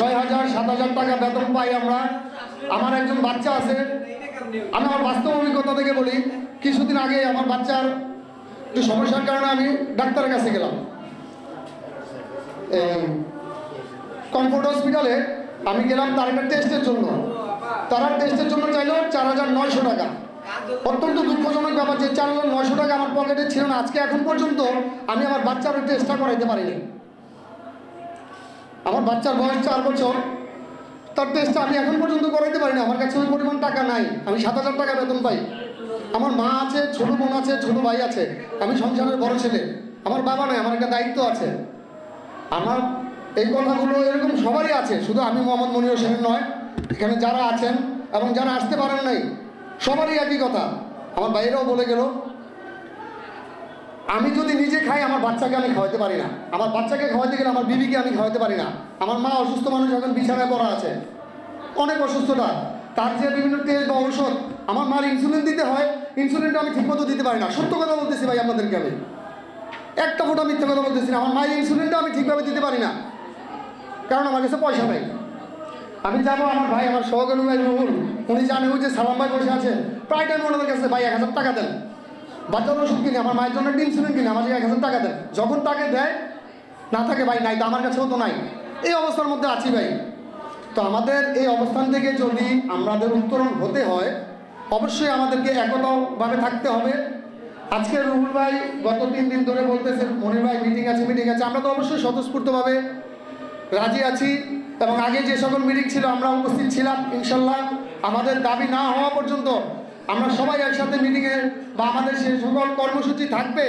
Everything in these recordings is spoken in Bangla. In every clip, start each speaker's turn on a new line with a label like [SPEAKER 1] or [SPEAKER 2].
[SPEAKER 1] 6,000 7,000 টাকা বেতন পাই আমরা। আমার একজন বাচ্চা আছে, আমি আমার বাস্তব অভিজ্ঞতা থেকে বলি, কিছুদিন আগে আমার বাচ্চার একটু সমস্যার কারণে আমি ডাক্তারের কাছে গেলাম। কমফোর্ট হসপিটালে আমি গেলাম তার একটা টেস্টের জন্য। তারা টেস্টের জন্য চাইলো 4,900 টাকা। অত্যন্ত দুঃখজনক ব্যাপার যে 4,900 টাকা আমার পকেটে ছিল না। আজকে এখন পর্যন্ত আমি আমার বাচ্চার ওই টেস্টটা করাইতে পারিনি। আমার বাচ্চার বয়স 4 বছর, তার টেস্টটা আমি এখন পর্যন্ত করাইতে পারি না। আমার কাছে ওই পরিমাণ টাকা নাই। আমি 7,000 টাকা বেতন পাই। আমার মা আছে, ছোট বোন আছে, ছোট ভাই আছে। আমি সংসারের বড় ছেলে। আমার বাবা নয়, আমার একটা দায়িত্ব আছে। আমার এই কথাগুলো এরকম সবারই আছে, শুধু আমি মোহাম্মদ মনির হোসেনের নয়, এখানে যারা আছেন এবং যারা আসতে পারেন নাই সবারই একই কথা। আমার ভাইয়েরাও বলে গেল, আমি যদি নিজে খাই আমার বাচ্চাকে আমি খাওয়াতে পারি না। আমার বাচ্চাকে খাওয়াতে গেলে আমার বিবিকে আমি খাওয়াতে পারি না। আমার মা অসুস্থ মানুষ, এখন বিছানায় পড়া আছে, অনেক অসুস্থতা, তার যে বিভিন্ন টেস্ট বা ঔষধ, আমার মার ইনসুলিন দিতে হয়, ইনসুলিনটা আমি ঠিকমতো দিতে পারি না। সত্য কথা বলতেছি ভাই আপনাদেরকে, আমি একটা ফোঁটা মিথ্যা কথা বলতেছি না। আমার মায়ের ইনসুলিনটা আমি ঠিকভাবে দিতে পারি না, কারণ আমার কাছে পয়সা নেই। আমি যাবো, আমার ভাই, আমার সহকর্মী ভাই রুহুল, উনি জানে ওই যে সালাম ভাই বসে আছে, প্রায় টাইম ওনাদের কাছে ভাই 1,000 টাকা দেন, বাচ্চার ওষুধ কিনে, আমার মায়ের জন্য একটা ইনসুলিন কিনে, আমার 1,000 টাকা দেন। যখন তাকে দেয়, না থাকে ভাই নাই, তো আমার কাছেও তো নাই। এই অবস্থার মধ্যে আছি ভাই। তো আমাদের এই অবস্থান থেকে যদি আমাদের উত্তরণ হতে হয়, অবশ্যই আমাদেরকে একতাভাবে থাকতে হবে। আজকে রুহুল ভাই গত 3 দিন ধরে বলতেছেন মনির ভাই মিটিং আছে, মিটিং আছে। আমরা তো অবশ্যই স্বতঃস্ফূর্তভাবে রাজি আছি, এবং আগে যে সকল মিটিং ছিল আমরা উপস্থিত ছিলাম। ইনশাল্লাহ আমাদের দাবি না হওয়া পর্যন্ত আমরা সবাই একসাথে মিটিংয়ে বা আমাদের সে সকল কর্মসূচি থাকবে,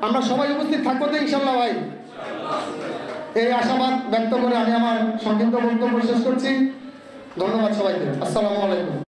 [SPEAKER 1] আমরা সবাই উপস্থিত থাকবো তো ইনশাল্লাহ ভাই। এই আশাবাদ ব্যক্ত করে আমি আমার সংক্ষিপ্ত বক্তব্য শেষ করছি। ধন্যবাদ সবাইকে। আসসালামু আলাইকুম।